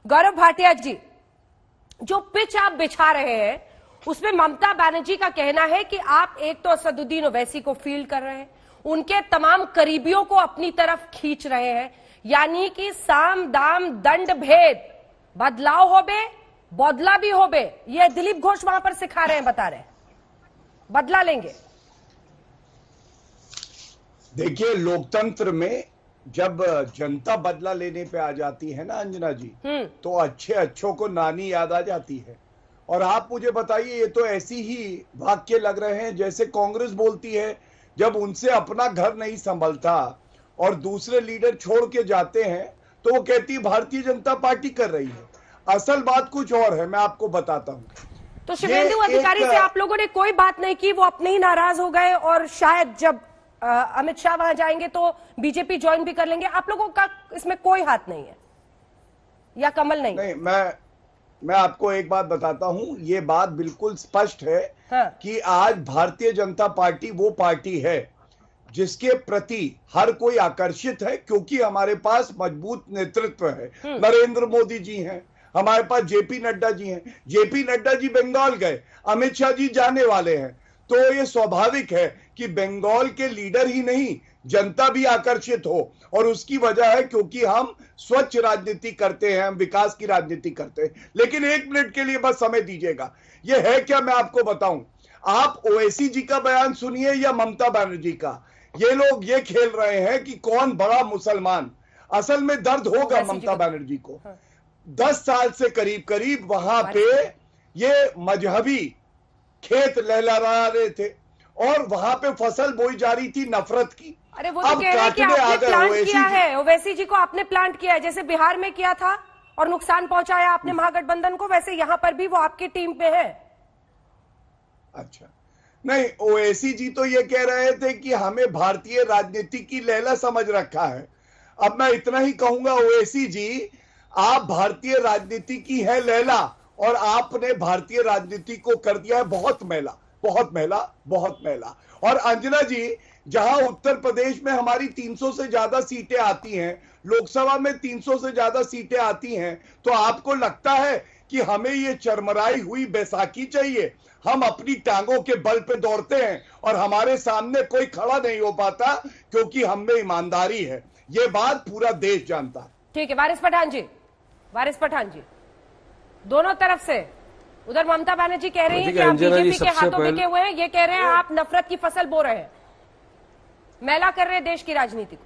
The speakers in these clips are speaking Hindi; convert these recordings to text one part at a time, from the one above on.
गौरव भाटिया जी, जो पिच आप बिछा रहे हैं उसमें ममता बनर्जी का कहना है कि आप एक तो असदुद्दीन ओवैसी को फील्ड कर रहे हैं, उनके तमाम करीबियों को अपनी तरफ खींच रहे हैं, यानी कि साम दाम दंड भेद, बदलाव होबे बदला भी होबे, ये दिलीप घोष वहां पर सिखा रहे हैं, बता रहे हैं बदला लेंगे। देखिए, लोकतंत्र में जब जनता बदला लेने पे आ जाती है ना अंजना जी, तो अच्छे अच्छों को नानी याद आ जाती है। और आप मुझे बताइए, ये तो ऐसी ही वाक्य लग रहे हैं जैसे कांग्रेस बोलती है जब उनसे अपना घर नहीं संभलता और दूसरे लीडर छोड़ के जाते हैं तो वो कहती है भारतीय जनता पार्टी कर रही है। असल बात कुछ और है, मैं आपको बताता हूं। तो शुभेंदु अधिकारी से आप लोगों ने कोई बात नहीं की, वो अपने ही नाराज हो गए और शायद जब अमित शाह वहां जाएंगे तो बीजेपी ज्वाइन भी कर लेंगे। आप लोगों का इसमें कोई हाथ नहीं है या कमल नहीं? मैं आपको एक बात बताता हूं, ये बात बिल्कुल स्पष्ट है कि आज भारतीय जनता पार्टी वो पार्टी है जिसके प्रति हर कोई आकर्षित है, क्योंकि हमारे पास मजबूत नेतृत्व है। नरेंद्र मोदी जी हैं, हमारे पास जेपी नड्डा जी हैं। जेपी नड्डा जी बंगाल गए, अमित शाह जी जाने वाले हैं, तो ये स्वाभाविक है कि बंगाल के लीडर ही नहीं जनता भी आकर्षित हो। और उसकी वजह है क्योंकि हम स्वच्छ राजनीति करते हैं, हम विकास की राजनीति करते हैं। लेकिन एक मिनट के लिए बस समय दीजिएगा, ये है क्या मैं आपको बताऊं। आप ओवैसी जी का बयान सुनिए या ममता बनर्जी का, ये लोग ये खेल रहे हैं कि कौन बड़ा मुसलमान। असल में दर्द होगा ममता बनर्जी को। 10 साल से करीब करीब वहां पे ये मजहबी खेत लहला रहे थे और वहां पे फसल बोई जा रही थी नफरत की। अरे वो तो कह रहे हैं कि आपने प्लांट किया है, ओवैसी जी को आपने प्लांट किया है, जैसे बिहार में किया था और नुकसान पहुंचाया आपने महागठबंधन को, वैसे यहां पर भी वो आपकी टीम पे है। अच्छा, नहीं, ओवैसी जी तो ये कह रहे थे कि हमें भारतीय राजनीति की लैला समझ रखा है। अब मैं इतना ही कहूंगा, ओवैसी जी आप भारतीय राजनीति की है लैला और आपने भारतीय राजनीति को कर दिया है बहुत मैला, बहुत मैला, बहुत मैला। और अंजना जी, जहां उत्तर प्रदेश में हमारी 300 से ज्यादा सीटें आती हैं, लोकसभा में 300 से ज्यादा सीटें आती हैं, तो आपको लगता है कि हमें ये चरमराई हुई बैसाखी चाहिए? हम अपनी टांगों के बल पे दौड़ते हैं और हमारे सामने कोई खड़ा नहीं हो पाता क्योंकि हम में ईमानदारी है। ये बात पूरा देश जानता है। ठीक है, वारिस पठान जी, दोनों तरफ से, उधर ममता बनर्जी कह रही है कि आप बीजेपी के हाथों बिके हुए हैं, ये कह रहे हैं आप नफरत की फसल बो रहे हैं, मैला कर रहे हैं देश की राजनीति को।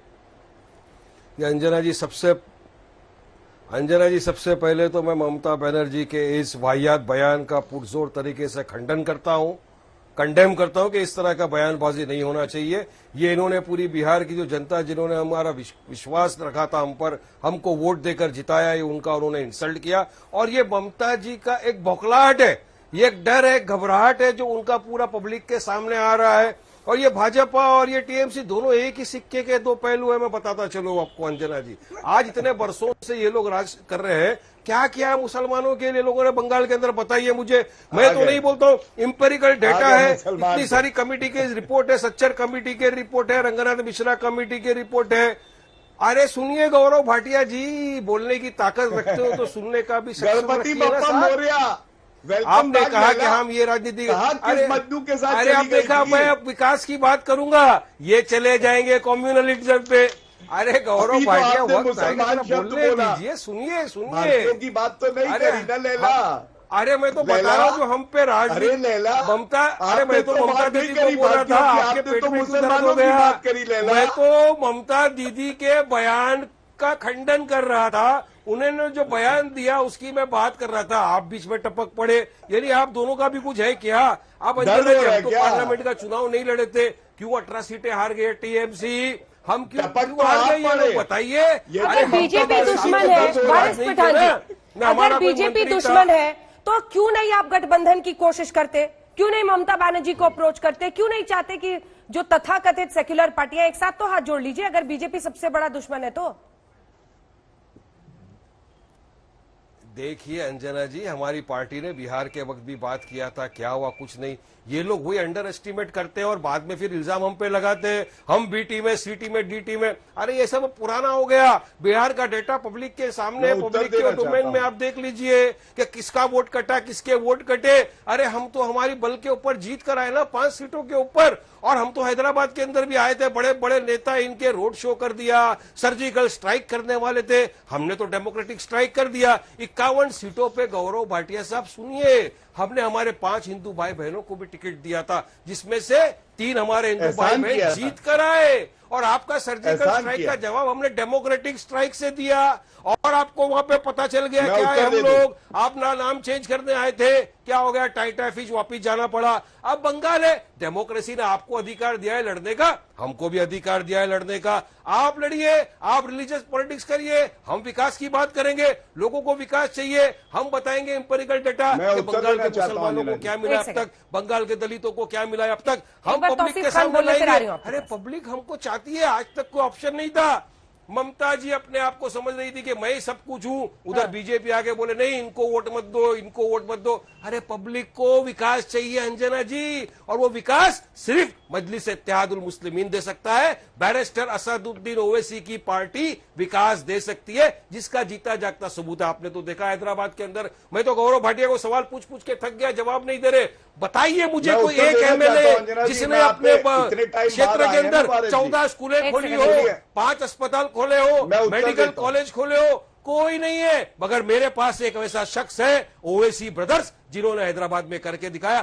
अंजना जी, सबसे पहले तो मैं ममता बनर्जी के इस वाहियात बयान का पुरजोर तरीके से खंडन करता हूं, कंडेम करता हूं कि इस तरह का बयानबाजी नहीं होना चाहिए। ये इन्होंने पूरी बिहार की जो जनता जिन्होंने हमारा विश्वास रखा था हम पर, हमको वोट देकर जिताया, ये उनका उन्होंने इंसल्ट किया। और ये ममता जी का एक बौखलाहट है, ये एक डर है, घबराहट है जो उनका पूरा पब्लिक के सामने आ रहा है। और ये भाजपा और ये टीएमसी दोनों एक ही सिक्के के दो पहलू है। मैं बताता चलूं आपको अंजना जी, आज इतने वर्षों से ये लोग राज कर रहे हैं, क्या किया है मुसलमानों के लिए लोगों ने बंगाल के अंदर, बताइए मुझे। मैं तो नहीं बोलता हूँ, इंपेरिकल डेटा है, इतनी सारी कमेटी के रिपोर्ट है, सच्चर कमेटी के रिपोर्ट है, रंगनाथ मिश्रा कमेटी के रिपोर्ट है। अरे सुनिए गौरव भाटिया जी, बोलने की ताकत रखते हो तो सुनने का भी आपने कहा कि हम ये राजनीति, अरे आप देखा, मैं अब विकास की बात करूंगा, ये चले जाएंगे कम्युनलिज्म पे। अरे गौरव भाटिया, बोलने दीजिए, सुनिए की बात तो नहीं करी ना लैला। अरे मैं तो बता रहा हूँ जो हम पे राजनीति ममता, अरे मैं तो ममता दीदी को बोल रहा था, आपके पेट में क्यों दर्द हो गया? मैं तो ममता दीदी के बयान का खंडन कर रहा था, उन्होंने जो बयान दिया उसकी मैं बात कर रहा था, आप बीच में टपक पड़े। यानी आप दोनों का भी कुछ है क्या? आप अंदर तो पार्लियामेंट का चुनाव नहीं लड़े थे, क्यों 18 सीटें हार गए टीएमसी, हम क्यों हार गए ये लोग बताइए। अगर बीजेपी दुश्मन है, वारिस पठान जी, अगर बीजेपी दुश्मन है तो क्यों नहीं आप गठबंधन की कोशिश करते? क्यों नहीं ममता बनर्जी को अप्रोच करते? क्यों नहीं चाहते कि जो तथाकथित सेक्युलर पार्टियां एक साथ तो हाथ जोड़ लीजिए, अगर बीजेपी सबसे बड़ा दुश्मन है तो? देखिए अंजना जी, हमारी पार्टी ने बिहार के वक्त भी बात किया था, क्या हुआ? कुछ नहीं। ये लोग वही अंडर एस्टिमेट करते हैं और बाद में फिर इल्जाम हम पे लगाते हैं, हम बी टीम में, सी टीम में, डी टीम में। अरे ये सब पुराना हो गया। बिहार का डेटा पब्लिक के सामने, पब्लिक के डोमेन में आप देख लीजिए कि किसका वोट कटा, किसके वोट कटे। अरे हम तो हमारी बल के ऊपर जीत कर आए ना 5 सीटों के ऊपर, और हम तो हैदराबाद के अंदर भी आए थे, बड़े बड़े नेता इनके रोड शो कर दिया, सर्जिकल स्ट्राइक करने वाले थे, हमने तो डेमोक्रेटिक स्ट्राइक कर दिया। 51 सीटों पे गौरव भाटिया साहब सुनिए, हमने हमारे 5 हिंदू भाई बहनों को भी टिकट दिया था, जिसमें से 3 हमारे हिंदू भाई बहन जीत कर आए, और आपका सर्जिकल स्ट्राइक का जवाब हमने डेमोक्रेटिक स्ट्राइक से दिया। और आपको वहां पे पता चल गया क्या है, हम लोग अपना नाम चेंज करने आए थे, क्या हो गया, टाइटा फिश वापिस जाना पड़ा। अब बंगाल है, डेमोक्रेसी ने आपको अधिकार दिया है लड़ने का, हमको भी अधिकार दिया है लड़ने का। आप लड़िए, आप रिलीजियस पॉलिटिक्स करिए, हम विकास की बात करेंगे, लोगों को विकास चाहिए, हम बताएंगे इंपेरिकल डेटा कि बंगाल के मुसलमानों को क्या मिला अब तक, बंगाल के दलितों को क्या मिला अब तक, हम पब्लिक के सामने लाएंगे। अरे पब्लिक हमको चाहती है, आज तक कोई ऑप्शन नहीं था। ममता जी अपने आप को समझ रही थी कि मैं सब कुछ हूं, उधर बीजेपी आके बोले नहीं इनको वोट मत दो, इनको वोट मत दो। अरे पब्लिक को विकास चाहिए अंजना जी, और वो विकास सिर्फ मजलिस इत्तेहादुल मुस्लिमीन दे सकता है। बैरिस्टर असदुद्दीन ओवैसी की पार्टी विकास दे सकती है, जिसका जीता जागता सबूत है। आपने तो देखा हैदराबाद के अंदर। मैं तो गौरव भाटिया को सवाल पूछ पूछ के थक गया, जवाब नहीं दे रहे। बताइए मुझे कोई एक एमएलए जिसने अपने क्षेत्र के अंदर 14 स्कूलें खोली हो, 5 अस्पताल खोले हो, मेडिकल कॉलेज खोले हो, कोई नहीं है। मगर मेरे पास एक ऐसा शख्स है, ओवैसी ब्रदर्स, जिन्होंने हैदराबाद में करके दिखाया।